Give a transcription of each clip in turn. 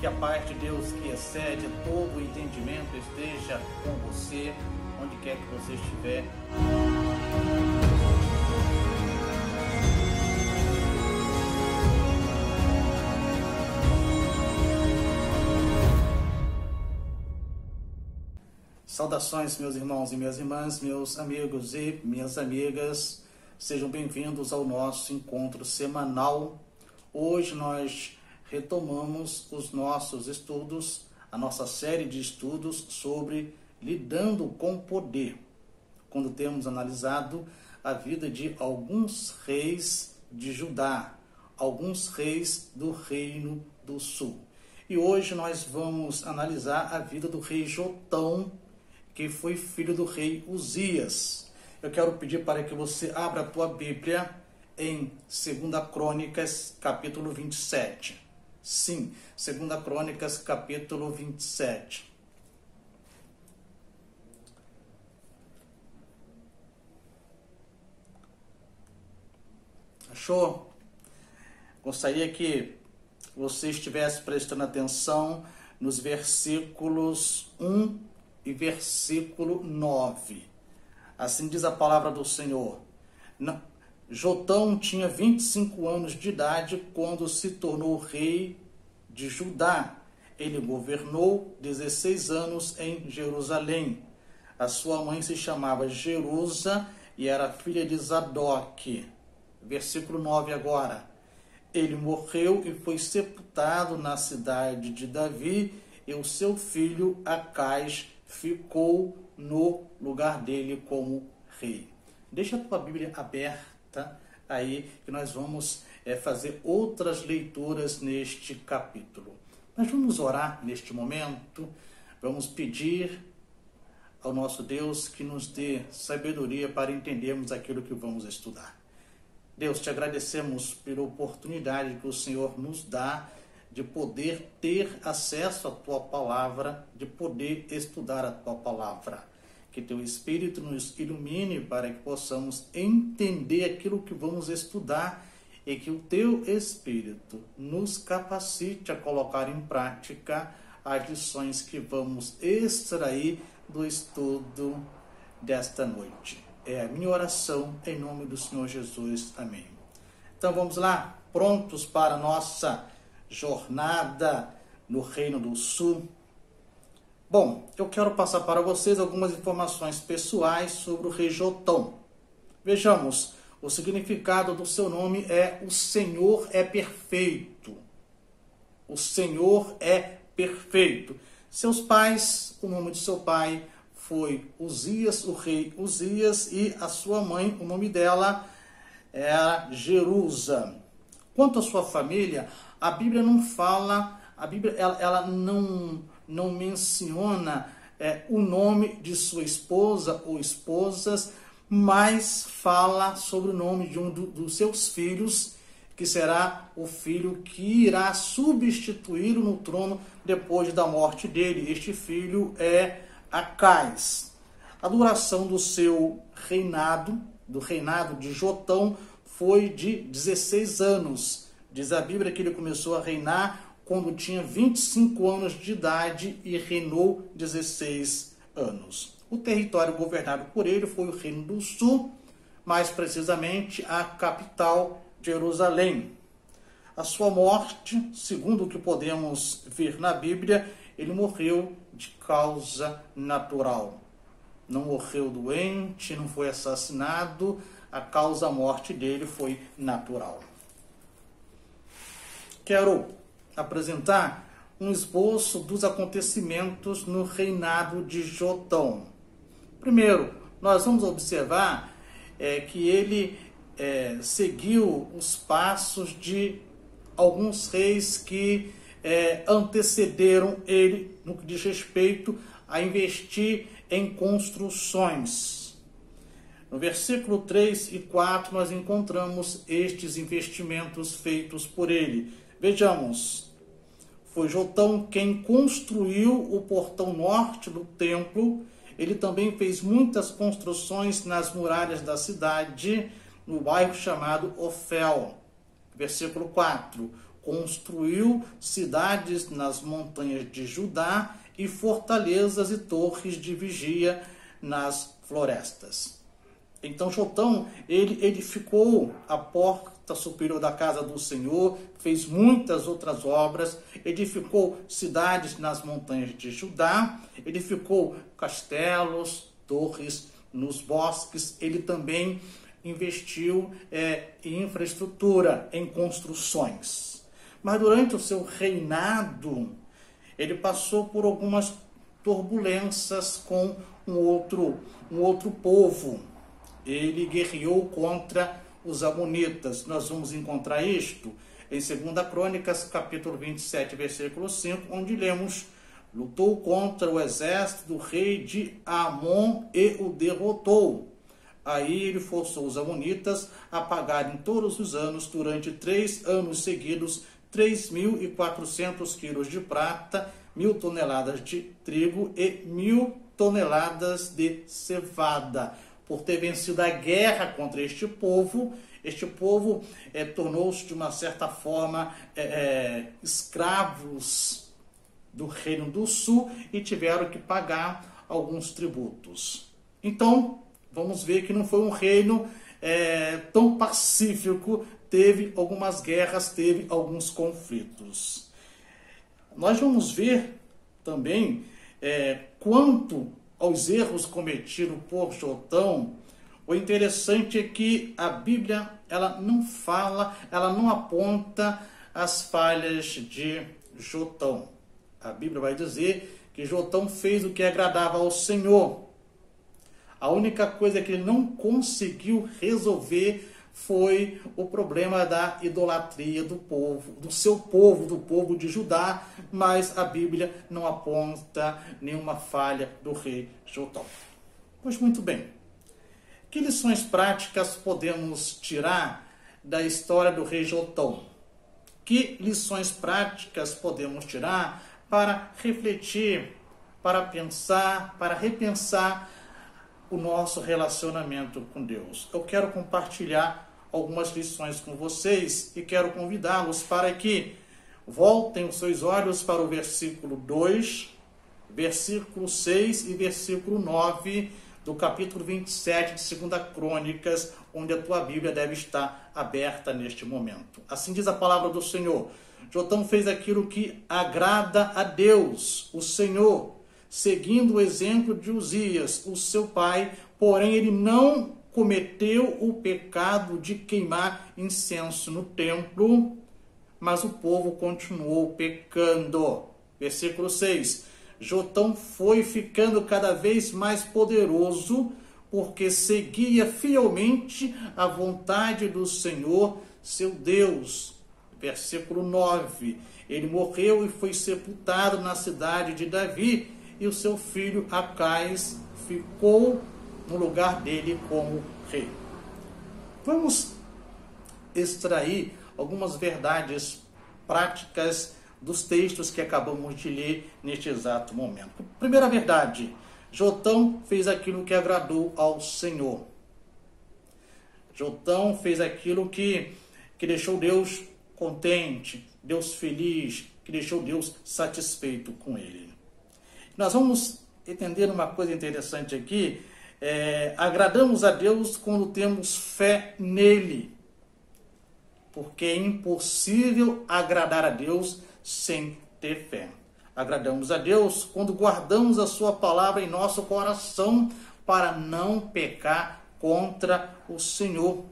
Que a paz de Deus, que excede todo o entendimento, esteja com você, onde quer que você estiver. Saudações, meus irmãos e minhas irmãs, meus amigos e minhas amigas. Sejam bem-vindos ao nosso encontro semanal. Hoje nós retomamos os nossos estudos, a nossa série de estudos sobre lidando com poder, quando temos analisado a vida de alguns reis de Judá, alguns reis do Reino do Sul. E hoje nós vamos analisar a vida do rei Jotão, que foi filho do rei Uzias. Eu quero pedir para que você abra a tua Bíblia em 2 Crônicas, capítulo 27. Sim, 2 Crônicas, capítulo 27. Achou? Gostaria que você estivesse prestando atenção nos versículos 1 e versículo 9. Assim diz a palavra do Senhor. Jotão tinha 25 anos de idade quando se tornou rei de Judá. Ele governou 16 anos em Jerusalém. A sua mãe se chamava Jerusa e era filha de Zadok. Versículo 9 agora. Ele morreu e foi sepultado na cidade de Davi, e o seu filho Acais ficou no lugar dele como rei. Deixa a tua Bíblia aberta aí, que nós vamos fazer outras leituras neste capítulo. Nós vamos orar neste momento, vamos pedir ao nosso Deus que nos dê sabedoria para entendermos aquilo que vamos estudar. Deus, te agradecemos pela oportunidade que o Senhor nos dá de poder ter acesso à tua palavra, de poder estudar a tua palavra. Que teu Espírito nos ilumine para que possamos entender aquilo que vamos estudar e que o teu Espírito nos capacite a colocar em prática as lições que vamos extrair do estudo desta noite. É a minha oração em nome do Senhor Jesus. Amém. Então vamos lá, prontos para a nossa jornada no Reino do Sul. Bom, eu quero passar para vocês algumas informações pessoais sobre o rei Jotão. Vejamos, o significado do seu nome é o Senhor é perfeito. O Senhor é perfeito. Seus pais, o nome de seu pai foi Uzias, o rei Uzias, e a sua mãe, o nome dela era Jerusa. Quanto à sua família, a Bíblia não fala, a Bíblia ela não menciona o nome de sua esposa ou esposas, mas fala sobre o nome de um dos seus filhos, que será o filho que irá substituí-lo no trono depois da morte dele. Este filho é Acais. A duração do seu reinado, do reinado de Jotão, foi de 16 anos. Diz a Bíblia que ele começou a reinar quando tinha 25 anos de idade e reinou 16 anos. O território governado por ele foi o Reino do Sul, mais precisamente a capital, Jerusalém. A sua morte, segundo o que podemos ver na Bíblia, ele morreu de causa natural. Não morreu doente, não foi assassinado, a causa da morte dele foi natural. Quero apresentar um esboço dos acontecimentos no reinado de Jotão. Primeiro, nós vamos observar que ele seguiu os passos de alguns reis que antecederam ele no que diz respeito a investir em construções. No versículo 3 e 4 nós encontramos estes investimentos feitos por ele. Vejamos, foi Jotão quem construiu o portão norte do templo. Ele também fez muitas construções nas muralhas da cidade, no bairro chamado Ofel. Versículo 4. construiu cidades nas montanhas de Judá e fortalezas e torres de vigia nas florestas. Então Jotão, ele edificou a porta superior da casa do Senhor, fez muitas outras obras, edificou cidades nas montanhas de Judá, edificou castelos, torres nos bosques. Ele também investiu em infraestrutura, em construções. Mas durante o seu reinado, ele passou por algumas turbulências com um outro povo. Ele guerreou contra os amonitas. Nós vamos encontrar isto em 2 Crônicas, capítulo 27, versículo 5, onde lemos: lutou contra o exército do rei de Amon e o derrotou. Aí ele forçou os amonitas a pagarem todos os anos, durante 3 anos seguidos, 3.400 quilos de prata, 1.000 toneladas de trigo e 1.000 toneladas de cevada. Por ter vencido a guerra contra este povo tornou-se de uma certa forma escravos do Reino do Sul e tiveram que pagar alguns tributos. Então, vamos ver que não foi um reino tão pacífico, teve algumas guerras, teve alguns conflitos. Nós vamos ver também quanto aos erros cometidos por Jotão. O interessante é que a Bíblia ela não aponta as falhas de Jotão. A Bíblia vai dizer que Jotão fez o que agradava ao Senhor. A única coisa que ele não conseguiu resolver foi o problema da idolatria do povo, do povo de Judá, mas a Bíblia não aponta nenhuma falha do rei Jotão. Pois muito bem, que lições práticas podemos tirar da história do rei Jotão? Que lições práticas podemos tirar para refletir, para pensar, para repensar o nosso relacionamento com Deus? Eu quero compartilhar algumas lições com vocês e quero convidá-los para que voltem os seus olhos para o versículo 2, versículo 6 e versículo 9 do capítulo 27 de 2 Crônicas, onde a tua Bíblia deve estar aberta neste momento. Assim diz a palavra do Senhor: Jotão fez aquilo que agrada a Deus, o Senhor, seguindo o exemplo de Uzias, o seu pai, porém ele não cometeu o pecado de queimar incenso no templo, mas o povo continuou pecando. Versículo 6. Jotão foi ficando cada vez mais poderoso, porque seguia fielmente a vontade do Senhor, seu Deus. Versículo 9. Ele morreu e foi sepultado na cidade de Davi, e o seu filho Acais ficou no lugar dele como rei. Vamos extrair algumas verdades práticas dos textos que acabamos de ler neste exato momento. Primeira verdade: Jotão fez aquilo que agradou ao Senhor. Jotão fez aquilo que deixou Deus contente, Deus feliz, que deixou Deus satisfeito com ele. Nós vamos entender uma coisa interessante aqui. Agradamos a Deus quando temos fé nele, porque é impossível agradar a Deus sem ter fé. Agradamos a Deus quando guardamos a sua palavra em nosso coração para não pecar contra o Senhor.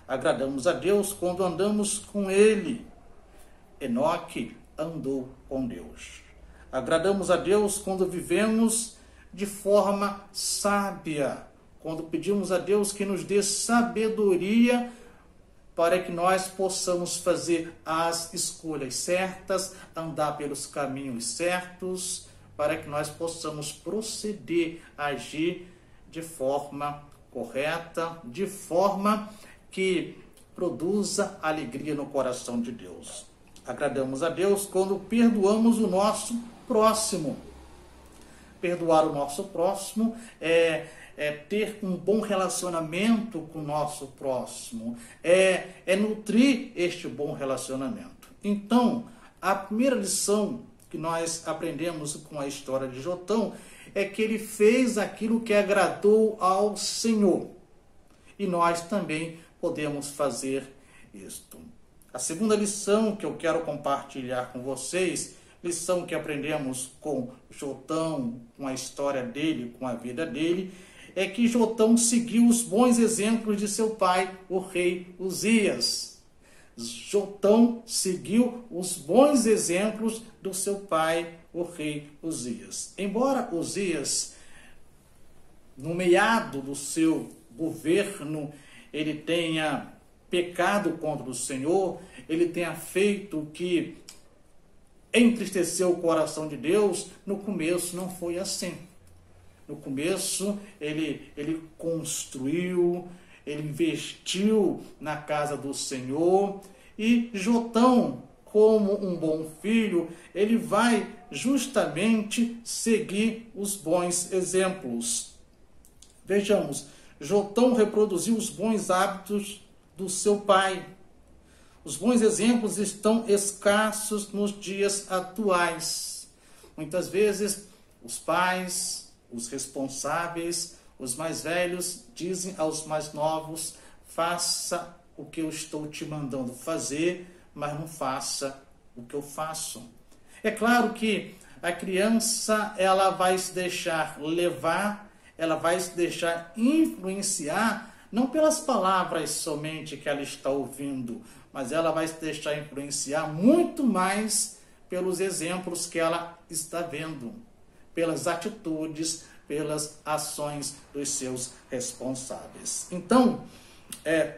Agradamos a Deus quando andamos com ele. Enoque andou com Deus. Agradamos a Deus quando vivemos de forma sábia, quando pedimos a Deus que nos dê sabedoria para que nós possamos fazer as escolhas certas, andar pelos caminhos certos, para que nós possamos proceder, agir de forma correta, de forma que produza alegria no coração de Deus. Agradamos a Deus quando perdoamos o nosso próximo. Perdoar o nosso próximo é ter um bom relacionamento com o nosso próximo, é nutrir este bom relacionamento. Então, a primeira lição que nós aprendemos com a história de Jotão é que ele fez aquilo que agradou ao Senhor. E nós também podemos fazer isto. A segunda lição que eu quero compartilhar com vocês, lição que aprendemos com Jotão, com a história dele, com a vida dele, é que Jotão seguiu os bons exemplos de seu pai, o rei Uzias. Jotão seguiu os bons exemplos do seu pai, o rei Uzias. Embora Uzias, no meado do seu governo, ele tenha pecado contra o Senhor, ele tenha feito o que entristeceu o coração de Deus, no começo não foi assim. No começo ele construiu, ele investiu na casa do Senhor, e Jotão, como um bom filho, ele vai justamente seguir os bons exemplos. Vejamos, Jotão reproduziu os bons hábitos do seu pai. Os bons exemplos estão escassos nos dias atuais. Muitas vezes, os pais, os responsáveis, os mais velhos dizem aos mais novos: faça o que eu estou te mandando fazer, mas não faça o que eu faço. É claro que a criança, ela vai se deixar levar, ela vai se deixar influenciar, não pelas palavras somente que ela está ouvindo, mas ela vai se deixar influenciar muito mais pelos exemplos que ela está vendo, pelas atitudes, pelas ações dos seus responsáveis. Então,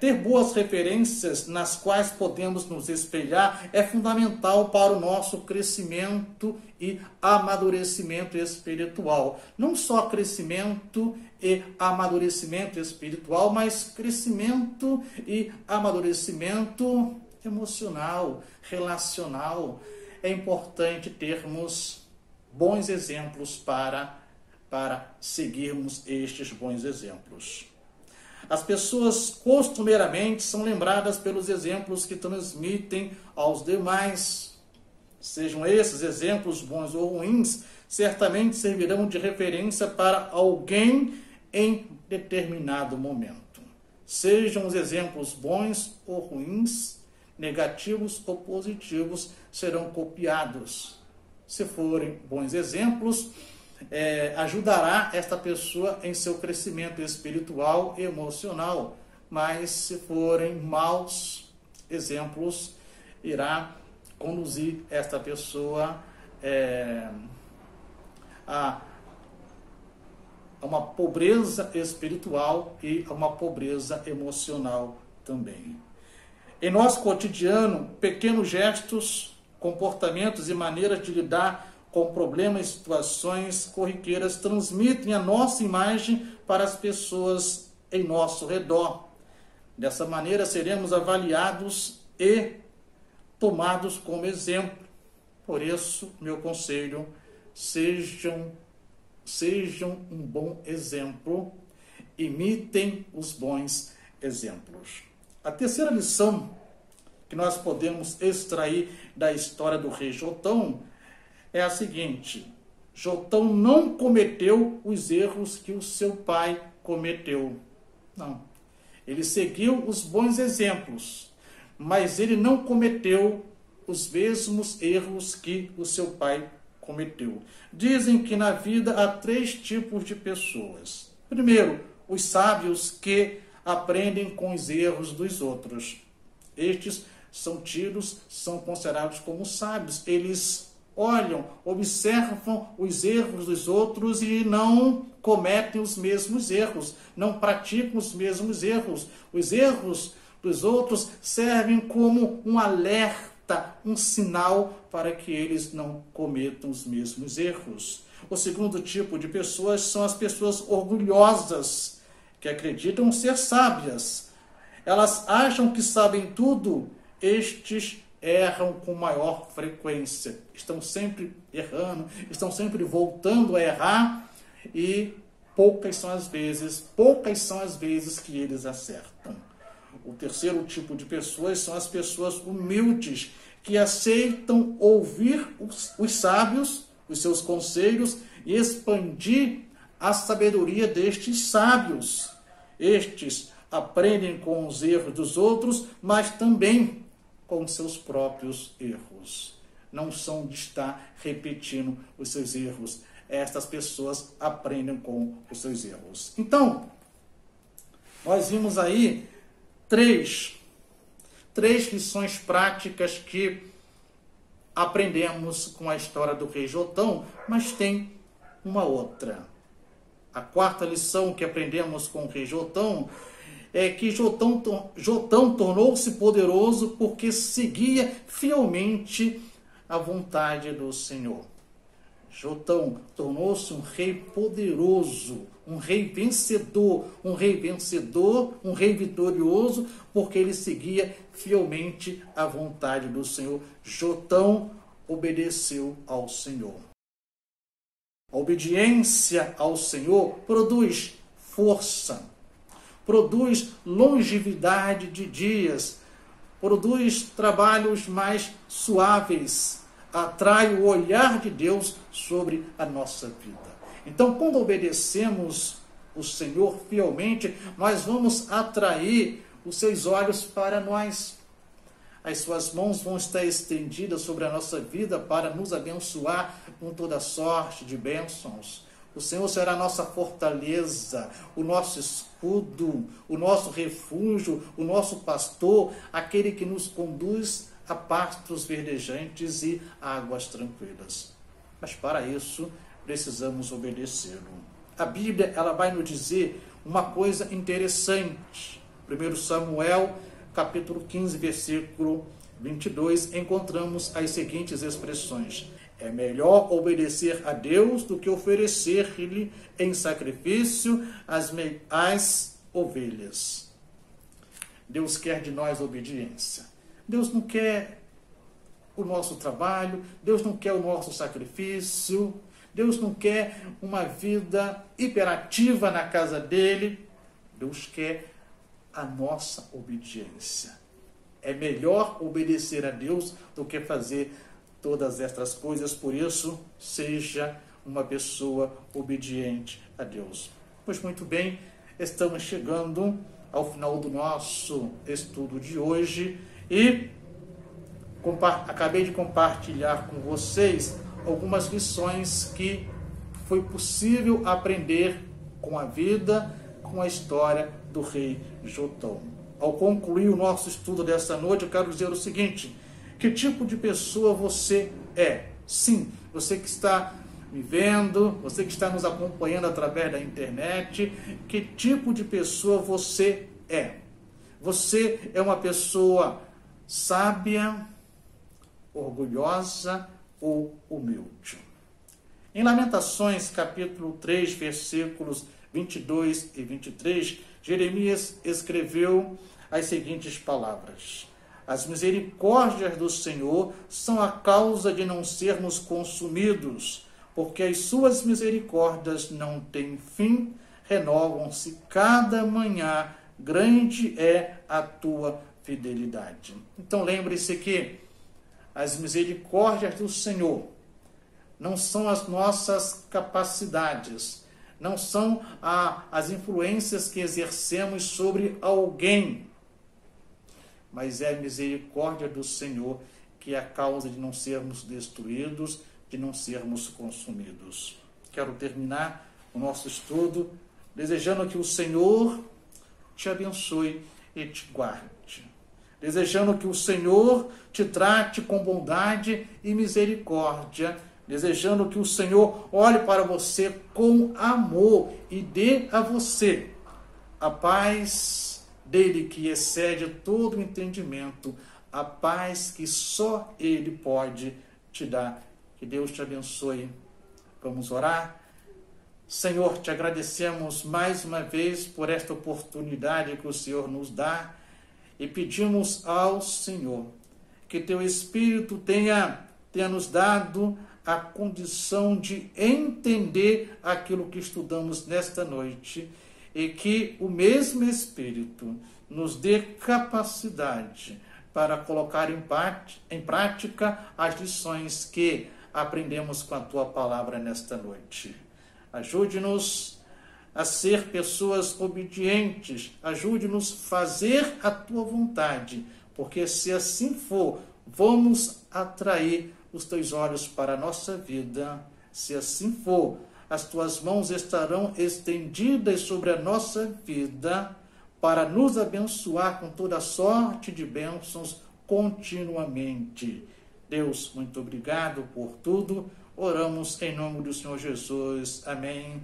ter boas referências nas quais podemos nos espelhar é fundamental para o nosso crescimento e amadurecimento espiritual. Não só crescimento e amadurecimento espiritual, mas crescimento e amadurecimento emocional, relacional. É importante termos bons exemplos para seguirmos estes bons exemplos. As pessoas costumeiramente são lembradas pelos exemplos que transmitem aos demais. Sejam esses exemplos bons ou ruins, certamente servirão de referência para alguém em determinado momento. Sejam os exemplos bons ou ruins, negativos ou positivos, serão copiados. Se forem bons exemplos, ajudará esta pessoa em seu crescimento espiritual e emocional, mas se forem maus exemplos, irá conduzir esta pessoa a uma pobreza espiritual e a uma pobreza emocional também. Em nosso cotidiano, pequenos gestos, comportamentos e maneiras de lidar com problemas e situações corriqueiras transmitem a nossa imagem para as pessoas em nosso redor. Dessa maneira, seremos avaliados e tomados como exemplo. Por isso, meu conselho, sejam um bom exemplo, imitem os bons exemplos. A terceira lição que nós podemos extrair da história do rei Jotão é a seguinte: Jotão não cometeu os erros que o seu pai cometeu. Não. Ele seguiu os bons exemplos, mas ele não cometeu os mesmos erros que o seu pai cometeu. Dizem que na vida há 3 tipos de pessoas. Primeiro, os sábios que aprendem com os erros dos outros. Estes são considerados como sábios. Eles olham, observam os erros dos outros e não cometem os mesmos erros, não praticam os mesmos erros. Os erros dos outros servem como um alerta, um sinal para que eles não cometam os mesmos erros. O segundo tipo de pessoas são as pessoas orgulhosas, que acreditam ser sábias. Elas acham que sabem tudo. Estes erram com maior frequência, estão sempre errando, estão sempre voltando a errar, e poucas são as vezes que eles acertam. O terceiro tipo de pessoas são as pessoas humildes, que aceitam ouvir os sábios, os seus conselhos, e expandir a sabedoria destes sábios. Estes aprendem com os erros dos outros, mas também com seus próprios erros. Não são de estar repetindo os seus erros. Estas pessoas aprendem com os seus erros. Então, nós vimos aí três lições práticas que aprendemos com a história do rei Jotão, mas tem uma outra. A quarta lição que aprendemos com o rei Jotão é que Jotão tornou-se poderoso porque seguia fielmente a vontade do Senhor. Jotão tornou-se um rei poderoso, um rei vencedor, um rei vitorioso, porque ele seguia fielmente a vontade do Senhor. Jotão obedeceu ao Senhor. A obediência ao Senhor produz força, produz longevidade de dias, produz trabalhos mais suaves, atrai o olhar de Deus sobre a nossa vida. Então, quando obedecemos o Senhor fielmente, nós vamos atrair os seus olhos para nós. As suas mãos vão estar estendidas sobre a nossa vida para nos abençoar com toda sorte de bênçãos. O Senhor será a nossa fortaleza, o nosso escudo, o nosso refúgio, o nosso pastor, aquele que nos conduz a pastos verdejantes e águas tranquilas. Mas para isso, precisamos obedecê-lo. A Bíblia ela vai nos dizer uma coisa interessante. 1 Samuel, capítulo 15, versículo 22, encontramos as seguintes expressões. É melhor obedecer a Deus do que oferecer-lhe em sacrifício as ovelhas. Deus quer de nós obediência. Deus não quer o nosso trabalho, Deus não quer o nosso sacrifício, Deus não quer uma vida hiperativa na casa dele. Deus quer a nossa obediência. É melhor obedecer a Deus do que fazer todas estas coisas. Por isso, seja uma pessoa obediente a Deus. Pois muito bem, estamos chegando ao final do nosso estudo de hoje e acabei de compartilhar com vocês algumas lições que foi possível aprender com a vida, com a história do rei Jotão. Ao concluir o nosso estudo dessa noite, eu quero dizer o seguinte: que tipo de pessoa você é? Sim, você que está me vendo, você que está nos acompanhando através da internet, que tipo de pessoa você é? Você é uma pessoa sábia, orgulhosa ou humilde? Em Lamentações, capítulo 3, versículos 22 e 23, Jeremias escreveu as seguintes palavras: As misericórdias do Senhor são a causa de não sermos consumidos, porque as suas misericórdias não têm fim, renovam-se cada manhã, grande é a tua fidelidade. Então lembre-se que as misericórdias do Senhor não são as nossas capacidades, não são as influências que exercemos sobre alguém, mas é a misericórdia do Senhor que é a causa de não sermos destruídos, de não sermos consumidos. Quero terminar o nosso estudo desejando que o Senhor te abençoe e te guarde, desejando que o Senhor te trate com bondade e misericórdia, desejando que o Senhor olhe para você com amor e dê a você a paz dele que excede todo o entendimento, a paz que só ele pode te dar. Que Deus te abençoe. Vamos orar? Senhor, te agradecemos mais uma vez por esta oportunidade que o Senhor nos dá e pedimos ao Senhor que teu Espírito tenha nos dado a condição de entender aquilo que estudamos nesta noite e que o mesmo Espírito nos dê capacidade para colocar em prática as lições que aprendemos com a Tua palavra nesta noite. Ajude-nos a ser pessoas obedientes, ajude-nos a fazer a Tua vontade, porque se assim for, vamos atrair os Teus olhos para a nossa vida. Se assim for, as Tuas mãos estarão estendidas sobre a nossa vida para nos abençoar com toda sorte de bênçãos continuamente. Deus, muito obrigado por tudo. Oramos em nome do Senhor Jesus. Amém.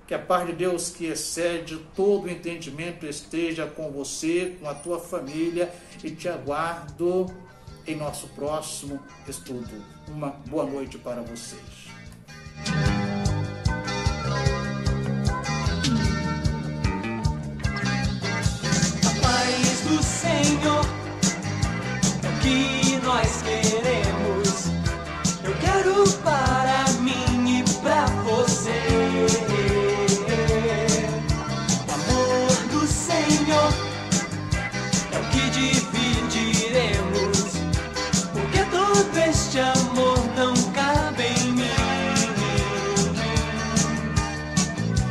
Que a paz de Deus, que excede todo entendimento, esteja com você, com a tua família, e te aguardo em nosso próximo estudo. Uma boa noite para vocês. A paz do Senhor é o que nós queremos. Eu quero para mim e para você. O amor do Senhor é o que dividiremos, porque todo este amor não cabe em mim.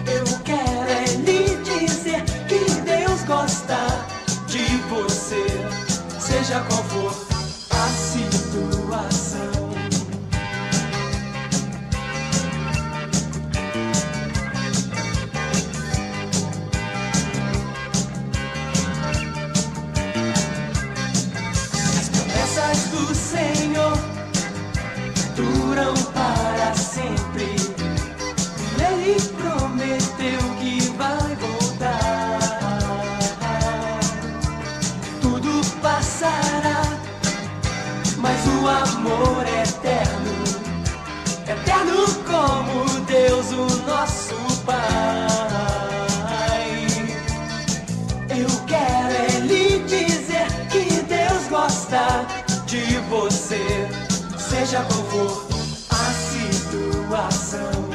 Eu quero é lhe dizer que Deus gosta de você, seja qual for a situação. As promessas do Senhor duram para sempre. Ele prometeu que vai voltar. Tudo passará, mas o amor é eterno, eterno como Deus, o nosso Pai. Eu quero é lhe dizer que Deus gosta de você, seja qual for a situação.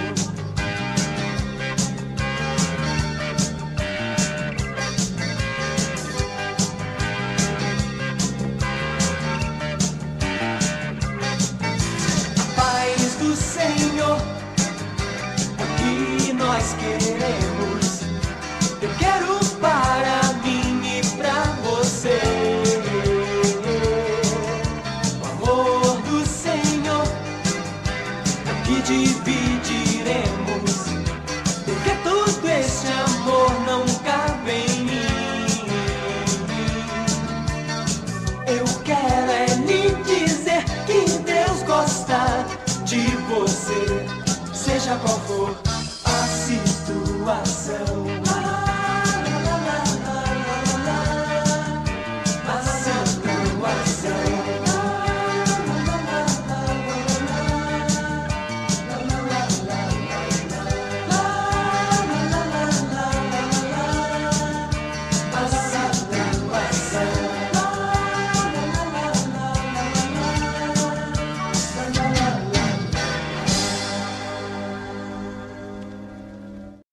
Senhor, é o que nós queremos. Eu quero para mim e para você. O amor do Senhor é o que dividiremos, porque todo este amor não cabe em mim. Eu quero é lhe dizer que Deus gosta de você, seja qual for